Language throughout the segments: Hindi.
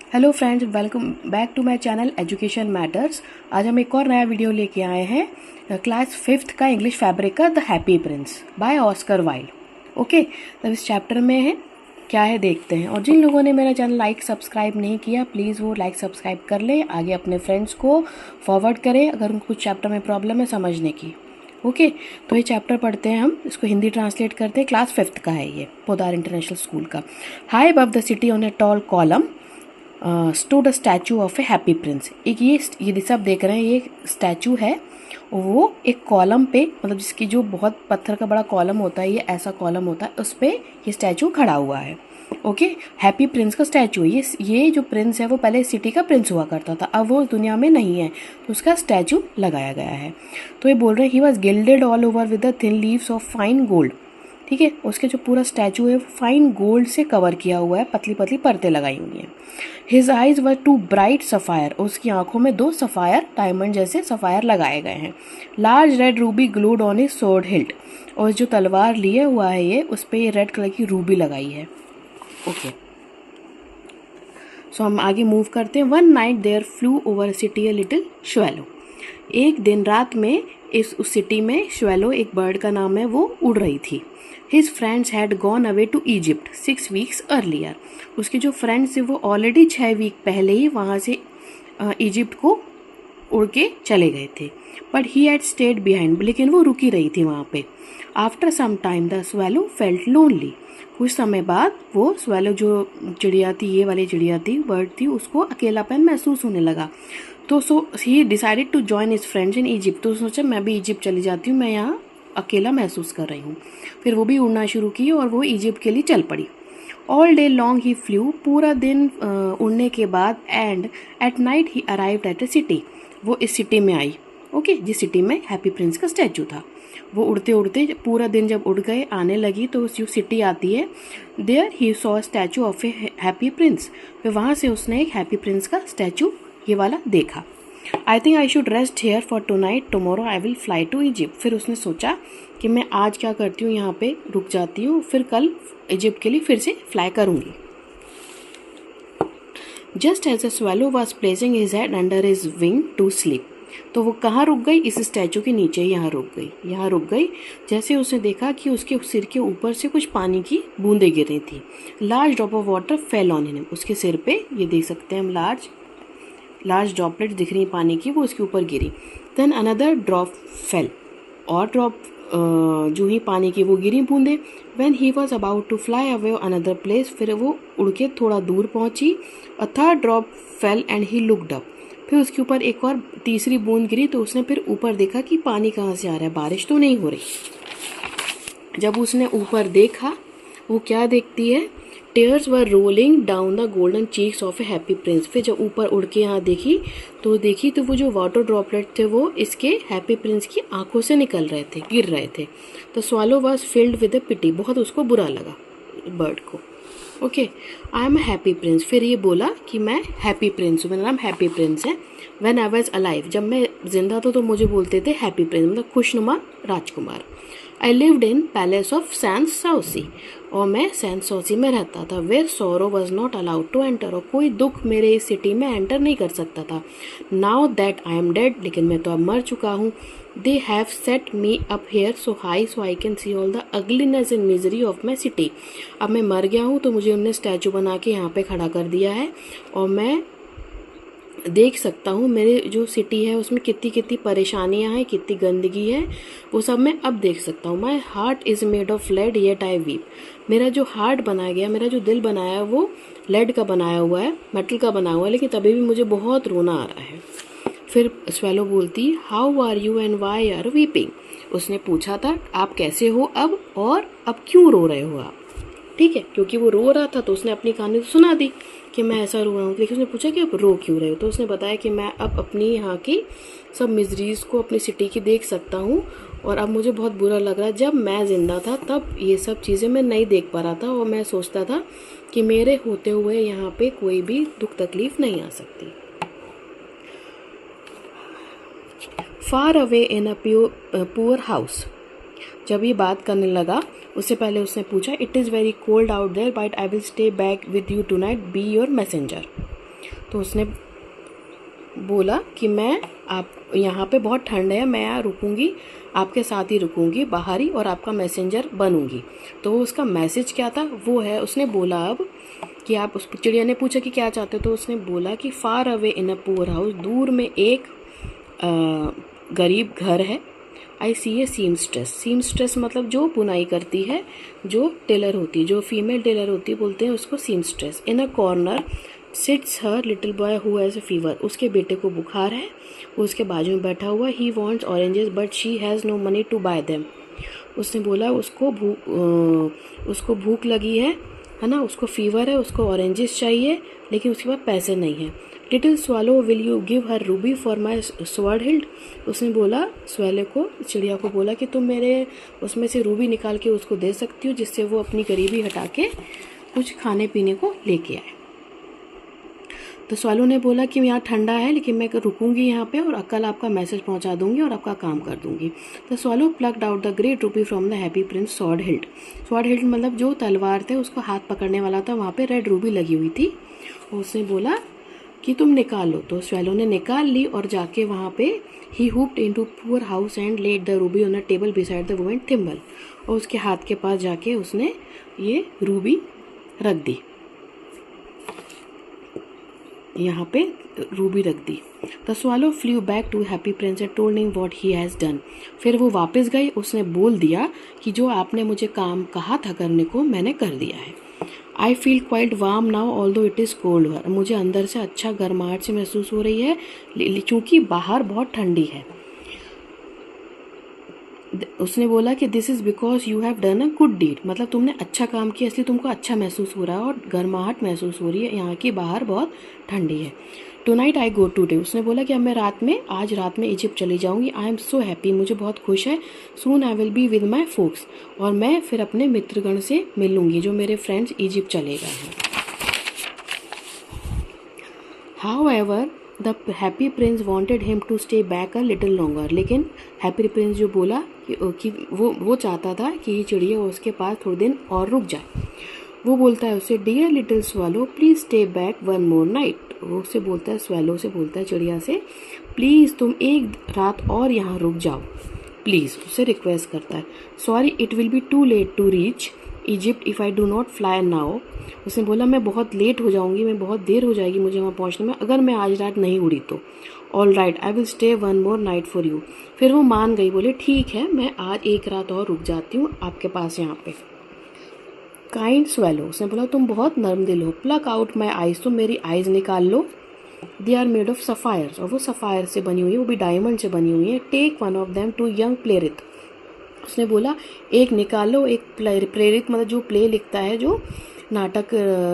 Hello friends, welcome back to my channel education matters. आज हम एक और नया वीडियो लेके आए हैं क्लास 5th का इंग्लिश फैब्रिक का the Happy Prince by Oscar Wilde. Okay, तो इस चैप्टर में है क्या है देखते हैं। और जिन लोगों ने मेरा चैनल लाइक सब्सक्राइब नहीं किया, प्लीज़ वो लाइक सब्सक्राइब कर लें, आगे अपने फ्रेंड्स को फॉरवर्ड करें अगर उनको कुछ चैप्टर में प्रॉब्लम है समझने की। ओके, तो ये चैप्टर पढ़ते हैं हम, इसको हिंदी ट्रांसलेट करते हैं। क्लास 5th का है ये, पोदार इंटरनेशनल स्कूल का। High above the city on a tall column stood a statue of a Happy Prince. एक ये सब देख रहे हैं, ये स्टैचू है, वो एक कॉलम पे, मतलब जिसकी जो बहुत पत्थर का बड़ा कॉलम होता है, ये ऐसा कॉलम होता है, उस पर ये स्टैचू खड़ा हुआ है। ओके, हैप्पी प्रिंस का स्टैचू है। ये जो प्रिंस है वो पहले सिटी का प्रिंस हुआ करता था, अब वो दुनिया में नहीं है, तो उसका स्टैचू लगाया गया है। तो ये बोल रहे हैं he was gilded all over with the thin leaves of fine gold. ठीक है, उसके जो पूरा स्टैचू है फाइन गोल्ड से कवर किया हुआ है, पतली पतली परतें लगाई हुई हैं। His eyes were two bright sapphire, उसकी आंखों में 2 सफ़ायर डायमंड जैसे सफ़ायर लगाए गए हैं। Large red Ruby glued on his sword hilt, और जो तलवार लिए हुआ है ये, उस पर ये रेड कलर की रूबी लगाई है। ओके, सो हम आगे मूव करते हैं। One night there flew over city a little swallow. एक दिन रात में उस सिटी में श्वेलो, एक बर्ड का नाम है, वो उड़ रही थी। His friends had gone away to Egypt 6 weeks earlier. उसके जो फ्रेंड्स थे वो ऑलरेडी 6 वीक पहले ही वहाँ से इजिप्ट को उड़ के चले गए थे। But he had stayed behind, लेकिन वो रुकी रही थी वहाँ पे। After some time the swallow felt lonely. कुछ समय बाद वो स्वेलो, जो चिड़िया थी, ये वाली चिड़िया थी, बर्ड थी, उसको अकेलापन महसूस होने लगा। तो he decided to join his friends in Egypt. तो सोचा मैं भी इजिप्ट चली जाती हूँ, मैं यहाँ अकेला महसूस कर रही हूँ। फिर वो भी उड़ना शुरू की और वो इजिप्ट के लिए चल पड़ी। ऑल डे लॉन्ग ही फ्लू, पूरा दिन उड़ने के बाद, and at night he arrived at A city. वो इस सिटी में आई, ओके, जिस सिटी में हैप्पी प्रिंस का स्टैचू था। वो उड़ते उड़ते पूरा दिन जब उड़ गए, आने लगी तो जो सिटी आती है, there he saw statue of a Happy Prince. फिर वहाँ से उसने एक हैप्पी प्रिंस का स्टैचू ये वाला देखा। I think I should rest here for tonight, tomorrow I will fly to Egypt. फिर उसने सोचा कि मैं आज क्या करती हूँ, यहाँ पे रुक जाती हूँ, फिर कल इजिप्ट के लिए फिर से फ्लाई करूँगी। Just as a swallow was placing his head under his wing to sleep. तो वो कहाँ रुक गई? इस स्टैचू के नीचे, यहाँ रुक गई, यहाँ रुक गई। जैसे उसने देखा कि उसके सिर के ऊपर से कुछ पानी की बूंदें गिर रही थी। Large drop of water fell on him, उसके सिर पे, ये देख सकते हैं हम, लार्ज ड्रॉपलेट दिख रही पानी की, वो उसके ऊपर गिरी। देन अनदर ड्रॉप फेल, और ड्रॉप जो ही पानी की वो गिरी बूंदे। When he was about to fly away another place, फिर वो उड़ के थोड़ा दूर पहुंची। A third drop fell and he looked up, फिर उसके ऊपर एक और तीसरी बूंद गिरी, तो उसने फिर ऊपर देखा कि पानी कहाँ से आ रहा है, बारिश तो नहीं हो रही। जब उसने ऊपर देखा, वो क्या देखती है? Tears were rolling down the golden cheeks of a Happy Prince. फिर जब ऊपर उड़ के यहाँ देखी तो वो जो वाटर ड्रॉपलेट थे वो इसके हैप्पी प्रिंस की आंखों से निकल रहे थे, गिर रहे थे। तो स्वालो वॉज फिल्ड विद ए पिटी, बहुत उसको बुरा लगा बर्ड को। Okay, I am happy Prince. फिर ये बोला कि मैं हैप्पी प्रिंस हूँ, मेरा नाम हैप्पी प्रिंस है। व्हेन आई वाज अलाइव, जब मैं जिंदा था तो मुझे बोलते थे हैप्पी प्रिंस, मतलब खुशनुमा राजकुमार। I lived in palace of Sans Souci, और मैं सैंस साउसी में रहता था। Where sorrow was not allowed to enter, और कोई दुख मेरे इस सिटी में एंटर नहीं कर सकता था। Now that I am dead, लेकिन मैं तो अब मर चुका हूँ। They have set me up here so high so I can see all the ugliness and misery of my city. अब मैं मर गया हूँ तो मुझे उन्होंने स्टैचू बना के यहाँ पे खड़ा कर दिया है, और मैं देख सकता हूँ मेरे जो सिटी है उसमें कितनी कितनी परेशानियाँ हैं, कितनी गंदगी है, वो सब मैं अब देख सकता हूँ। My heart is made of lead yet I weep. मेरा जो हार्ट बनाया गया, मेरा जो दिल बनाया है वो लेड का बनाया हुआ है, मेटल का बना हुआ है, लेकिन तभी भी मुझे बहुत रोना आ रहा है। फिर स्वेलो बोलती, how are you and why are weeping. उसने पूछा था आप कैसे हो अब, और अब क्यों रो रहे हो आप। ठीक है, क्योंकि वो रो रहा था तो उसने अपनी कहानी तो सुना दी कि मैं ऐसा रो रहा हूँ। लेकिन उसने पूछा कि आप रो क्यों रहे हो, तो उसने बताया कि मैं अब अपनी यहाँ की सब मिजरीज को अपनी सिटी की देख सकता हूँ, और अब मुझे बहुत बुरा लग रहा है। जब मैं ज़िंदा था तब ये सब चीज़ें मैं नहीं देख पा रहा था, और मैं सोचता था कि मेरे होते हुए यहाँ पे कोई भी दुख तकलीफ नहीं आ सकती। Far away in a poor house, जब ये बात करने लगा उससे पहले उसने पूछा, it is very cold out there but I will stay back with you tonight, be your messenger. तो उसने बोला कि मैं आप यहाँ पे बहुत ठंड है, मैं यहाँ रुकूंगी, आपके साथ ही रुकूंगी बाहर ही, और आपका मैसेंजर बनूंगी। तो वो उसका मैसेज क्या था वो है, उसने बोला अब कि आप उस चिड़िया ने पूछा कि क्या चाहते हो, तो उसने बोला कि फार away in a poor house, दूर में एक गरीब घर है। आई सी ए सीमस्ट्रेस, सीमस्ट्रेस मतलब जो बुनाई करती है, जो टेलर होती है, जो फीमेल टेलर होती है बोलते हैं उसको seamstress. In a corner sits her little boy who has a fever, उसके बेटे को बुखार है, वो उसके बाजू में बैठा हुआ। He wants oranges but she has no money to buy them. उसने बोला उसको भूख लगी है ना, उसको फीवर है, उसको ऑरेंजेस चाहिए, लेकिन उसके पास पैसे नहीं है। Little swallow will you give her Ruby for my sword healed, उसने बोला स्वैले को, चिड़िया को बोला कि तुम मेरे उसमें से रूबी निकाल के उसको दे सकती हो, जिससे वो अपनी गरीबी हटा के कुछ खाने पीने को लेके आए। तो स्वालो ने बोला कि यहाँ ठंडा है, लेकिन मैं रुकूंगी यहाँ पे और कल आपका मैसेज पहुँचा दूंगी और आपका काम कर दूंगी। तो swallow plucked out the great ruby from the Happy Prince sword hilt. Sword hilt मतलब जो तलवार थे उसको हाथ पकड़ने वाला था, वहाँ पे रेड रूबी लगी हुई थी। और उसने बोला कि तुम निकाल लो। तो स्वैलो ने निकाल ली और जाके वहाँ पे ही hooked into poor house and laid the ruby on a table beside the woman thimble, और उसके हाथ के पास जाके उसने ये रूबी रख दी, यहाँ पे रूबी रख दी। The swallow flew back to Happy Prince and told him what he has done. फिर वो वापस गई, उसने बोल दिया कि जो आपने मुझे काम कहा था करने को मैंने कर दिया है। I feel quite warm now although it is cold, मुझे अंदर से अच्छा गर्माहट से महसूस हो रही है, क्योंकि बाहर बहुत ठंडी है। उसने बोला कि this is because you have done a good deed, मतलब तुमने अच्छा काम किया इसलिए तुमको अच्छा महसूस हो रहा है और गर्माहट महसूस हो रही है, यहाँ की बाहर बहुत ठंडी है। Tonight I go today, उसने बोला कि अब मैं आज रात में इजिप्ट चली जाऊँगी। आई एम सो हैप्पी, मुझे बहुत खुश है। Soon I will be with my folks, और मैं फिर अपने मित्रगण से मिलूँगी, जो मेरे फ्रेंड्स इजिप्ट चले गए हैं। However, the happy prince wanted him to stay back a little longer, लेकिन हैप्पी प्रिंस जो बोला कि वो चाहता था कि ये चिड़िया उसके पास थोड़े दिन और रुक जाए। वो बोलता है उसे, dear little swallow please stay back one more night, वो उससे बोलता है, स्वैलो से बोलता है चिड़िया से, प्लीज़ तुम एक रात और यहाँ रुक जाओ, प्लीज़, उससे रिक्वेस्ट करता है। Sorry it will be too late to reach Egypt if I do not fly now, उसने बोला मैं बहुत लेट हो जाऊंगी, मैं बहुत देर हो जाएगी मुझे वहाँ पहुँचने में अगर मैं आज रात नहीं उड़ी तो। All right I will stay one more night for you, फिर वो मान गई, बोले ठीक है मैं आज एक रात और रुक जाती हूँ आपके पास यहाँ पे। काइंड स्वैलो, उसने बोला तुम बहुत नर्म दिल हो। प्लक आउट माई आइज, तुम मेरी आइज निकाल लो। They are made of sapphire, और वो सफ़ायर से बनी हुई है, वो भी डायमंड से बनी हुई है। Take one of them to young playwright, उसने बोला एक निकाल लो, एक प्रेरित मतलब जो प्ले लिखता है, जो नाटक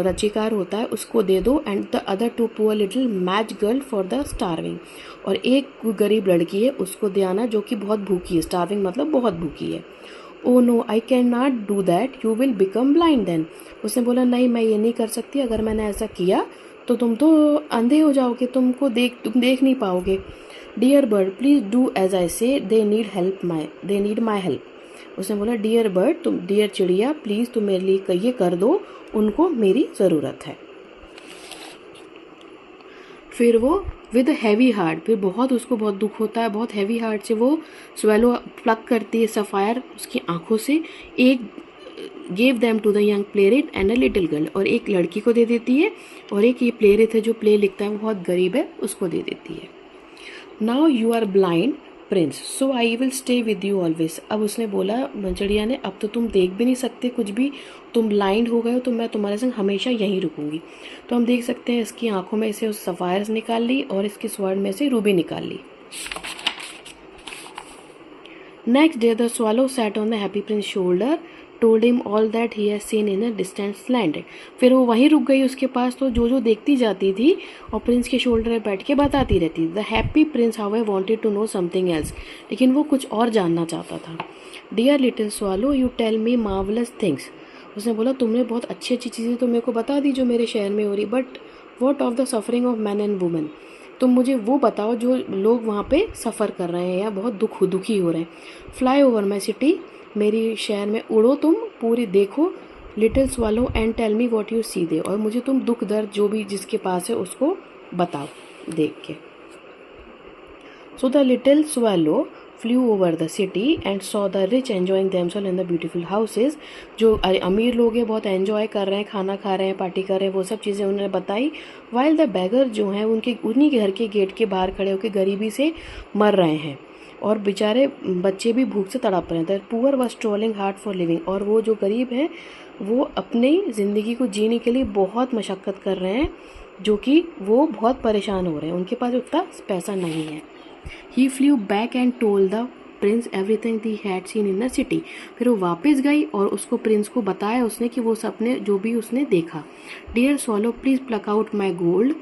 रचिकार होता है, उसको दे दो। And the other to poor little match girl for the starving, और एक गरीब लड़की है उसको दे आना जो कि बहुत भूखी है, स्टार्विंग मतलब बहुत भूखी है। Oh no I can not do that, you will become blind then, उसने बोला नहीं मैं ये नहीं कर सकती, अगर मैंने ऐसा किया तो तुम तो अंधे हो जाओगे, तुम देख नहीं पाओगे। Dear bird please do as I say, they need my help, उसने बोला डियर बर्ड, तुम डियर चिड़िया प्लीज़ तुम मेरे लिए ये कर दो, उनको मेरी ज़रूरत है। फिर वो विद हैवी हार्ट, फिर उसको बहुत दुख होता है, बहुत हैवी हार्ट से वो स्वैलो प्लक करती है सफ़ायर उसकी आंखों से, एक gave them to the young playwright and a little girl, और एक लड़की को दे देती है, और एक ये प्लेरिट है जो प्ले लिखता है वो बहुत गरीब है उसको दे देती है। Now you are blind prince so I will stay with you always, अब उसने बोला चिड़िया ने, अब तो तुम देख भी नहीं सकते कुछ भी, तुम ब्लाइंड हो गए हो, तो मैं तुम्हारे संग हमेशा यहीं रुकूंगी। तो हम देख सकते हैं इसकी आंखों में से सफ़ायर्स निकाल ली और इसके स्वर्ण में से रूबी निकाल ली। Next day the swallow sat on the Happy Prince shoulder, told him all that he has seen in a distance land, फिर वो वहीं रुक गई उसके पास, तो जो देखती जाती थी और प्रिंस के शोल्डर पे बैठ के बताती रहती। The Happy Prince however wanted to know something else, लेकिन वो कुछ और जानना चाहता था। Dear little swallow you tell me marvellous things, उसने बोला तुमने बहुत अच्छी चीज़ें तो मेरे को बता दी जो मेरे शहर में हो रही, but what of the suffering of man and women, तुम मुझे वो बताओ जो लोग वहाँ पे सफ़र कर रहे हैं या बहुत दुखी हो रहे हैं। फ्लाई ओवर माई सिटी, मेरी शहर में उड़ो तुम, पूरी देखो little swallow and tell me what you see there, और मुझे तुम दुख दर्द जो भी जिसके पास है उसको बताओ देख के। So the little swallow flu over the city and saw the rich enjoying themselves in the beautiful houses. जो अमीर लोग हैं बहुत एंजॉय कर रहे हैं, खाना खा रहे हैं, पार्टी कर रहे हैं, वो सब चीज़ें उन्होंने बताई। वाइल द बैगर जो हैं उन्हीं के घर के गेट के बाहर खड़े होकर गरीबी से मर रहे हैं और बेचारे बच्चे भी भूख से तड़प रहे हैं। The poor was struggling hard for living, और वो जो गरीब हैं वो अपनी ज़िंदगी को जीने के लिए बहुत मशक्क़त कर रहे हैं, जो कि वो बहुत परेशान हो रहे हैं, उनके पास उतना पैसा नहीं है। He flew back and told the prince everything the had seen in the city. फिर वो वापस गई और उसको प्रिंस को बताया उसने कि वो सपने जो भी उसने देखा। Dear swallow please pluck out my gold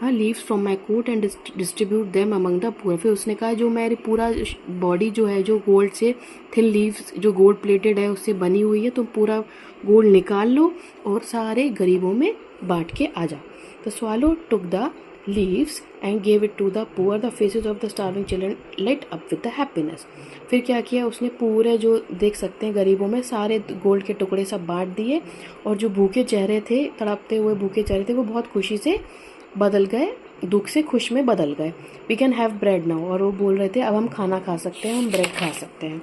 leaves from my coat and distribute them among the poor. फिर उसने कहा जो मेरी पूरा बॉडी जो है जो गोल्ड से थिन लीव्स जो गोल्ड प्लेटेड है उससे बनी हुई है, तो पूरा गोल्ड निकाल लो और सारे गरीबों में बांट के आ जाओ। The swallow took the leaves and gave it to the poor. The faces of the starving children lit up with the happiness. फिर क्या किया उसने, पूरे जो देख सकते हैं गरीबों में सारे गोल्ड के टुकड़े सब बांट दिए, और जो भूखे चेहरे थे, तड़पते हुए भूखे चेहरे थे, वो बहुत खुशी से बदल गए, दुख से खुश में बदल गए। We can have bread now, और वो बोल रहे थे अब हम खाना खा सकते हैं, हम ब्रेड खा सकते हैं।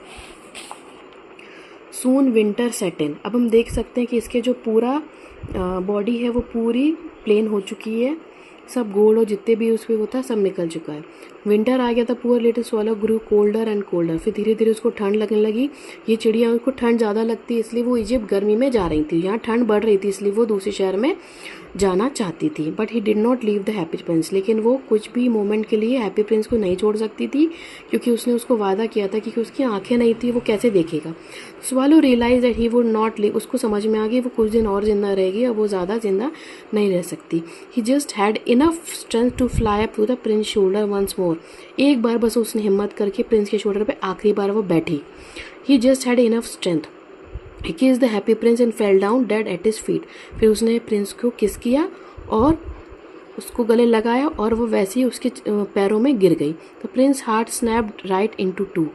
सून विंटर सेट इन, अब हम देख सकते हैं कि इसके जो पूरा बॉडी है वो पूरी प्लेन हो चुकी है, सब गोल्ड और जितने भी उस पर होता है सब निकल चुका है। विंटर आ गया था। Poor little swallow grew colder and colder, फिर धीरे धीरे उसको ठंड लगने लगी। ये चिड़िया उसको ठंड ज़्यादा लगती है इसलिए वो इजिप्ट गर्मी में जा रही थी, यहाँ ठंड बढ़ रही थी इसलिए वो दूसरे शहर में जाना चाहती थी। But he did not leave the Happy Prince, लेकिन वो कुछ भी मोमेंट के लिए हैप्पी प्रिंस को नहीं छोड़ सकती थी, क्योंकि उसने उसको वादा किया था कि उसकी आंखें नहीं थी, वो कैसे देखेगा। Swallow realise that he would not live, उसको समझ में आ गई वो कुछ दिन और जिंदा रहेगी, अब वो ज़्यादा जिंदा नहीं रह सकती। He just had enough strength to fly up to the prince shoulder once more, एक बार बस उसने हिम्मत करके प्रिंस के शोल्डर पे आखिरी बार वो बैठी। He just had enough strength. He kissed the Happy Prince and fell down dead at his feet, फिर उसने प्रिंस को किस किया और उसको गले लगाया और वो वैसे ही उसके पैरों में गिर गई। The Prince heart snapped right into two,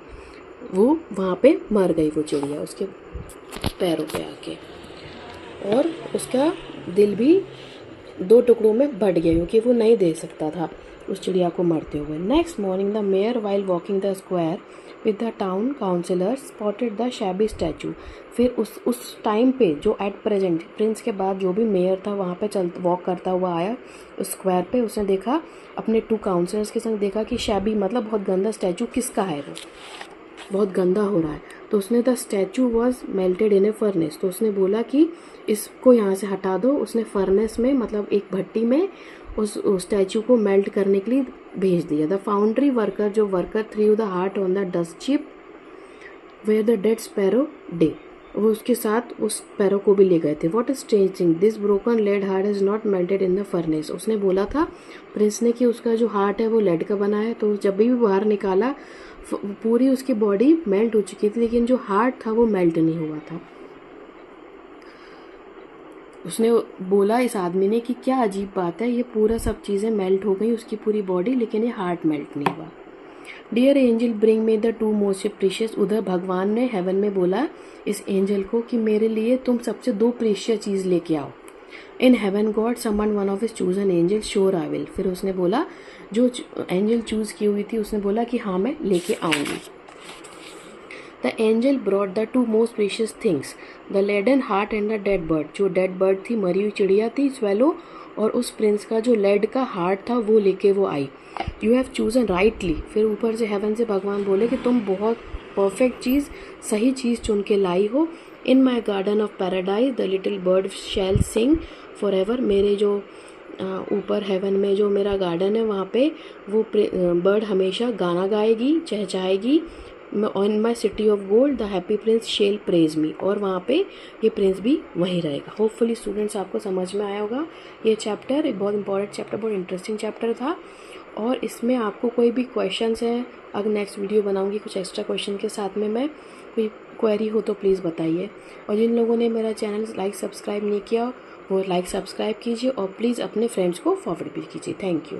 वो वहाँ पे मर गई वो चिड़िया उसके पैरों पे आके, और उसका दिल भी दो टुकड़ों में बट गया क्योंकि वो नहीं दे सकता था उस चिड़िया को मरते हुए। Next morning the mayor while walking the square with the town councillor spotted the shabby statue. फिर उस टाइम पे जो एट प्रेजेंट प्रिंस के बाद जो भी मेयर था वहाँ पे वॉक करता हुआ आया उस स्क्वायर पे, उसने देखा अपने 2 काउंसिलर्स के संग देखा कि शैबी मतलब बहुत गंदा स्टैचू किसका है, वो बहुत गंदा हो रहा है। तो उसने the statue was melted in A furnace, तो उसने बोला कि इसको यहाँ से हटा दो। उसने फर्नेस में मतलब एक भट्टी में उस स्टैचू को मेल्ट करने के लिए भेज दिया। द फाउंड्री वर्कर जो worker threw the heart on the dust chip where the dead sparrow day, वो उसके साथ उस स्पैरो को भी ले गए थे। What is strange thing this broken lead heart is not melted in the furnace, उसने बोला था प्रिंस ने कि उसका जो हार्ट है वो लेड का बना है, तो जब भी बाहर निकाला पूरी उसकी बॉडी मेल्ट हो चुकी थी, लेकिन जो हार्ट था वो मेल्ट नहीं हुआ था। उसने बोला इस आदमी ने कि क्या अजीब बात है, ये पूरा सब चीज़ें मेल्ट हो गई उसकी पूरी बॉडी, लेकिन ये हार्ट मेल्ट नहीं हुआ। Dear angel bring me the 2 most precious, उधर भगवान ने हेवन में बोला इस एंजल को कि मेरे लिए तुम सबसे 2 प्रीशियस चीज़ लेके आओ। In heaven God summon one of his chosen angel sure I will, फिर उसने बोला जो एंजल चूज की हुई थी उसने बोला कि हाँ मैं लेके आऊँगी। The angel brought the 2 most precious things the leaden heart and the dead bird, जो डेड बर्ड थी मरी हुई चिड़िया थी स्वेलो, और उस प्रिंस का जो लेड का हार्ट था वो लेके वो आई। यू हैव चूजन राइटली, फिर ऊपर से हेवन से भगवान बोले कि तुम बहुत परफेक्ट चीज़ सही चीज़ चुन के लाई हो। In my garden of paradise the little bird shall sing forever, मेरे जो ऊपर हेवन में जो मेरा गार्डन है वहाँ पे वो बर्ड हमेशा गाना गाएगी, चहचहाएगी। On my city of gold the Happy Prince shall praise me, और वहाँ पे ये प्रिंस भी वहीं रहेगा। होपफुली स्टूडेंट्स आपको समझ में आया होगा। ये चैप्टर एक बहुत इंपॉर्टेंट चैप्टर, बहुत इंटरेस्टिंग चैप्टर था, और इसमें आपको कोई भी क्वेश्चंस हैं, अगर नेक्स्ट वीडियो बनाऊंगी कुछ एक्स्ट्रा क्वेश्चन के साथ में, मैं कोई क्वेरी हो तो प्लीज़ बताइए। और जिन लोगों ने मेरा चैनल लाइक सब्सक्राइब नहीं किया वो लाइक सब्सक्राइब कीजिए, और प्लीज़ अपने फ्रेंड्स को फॉरवर्ड भी कीजिए। Thank you.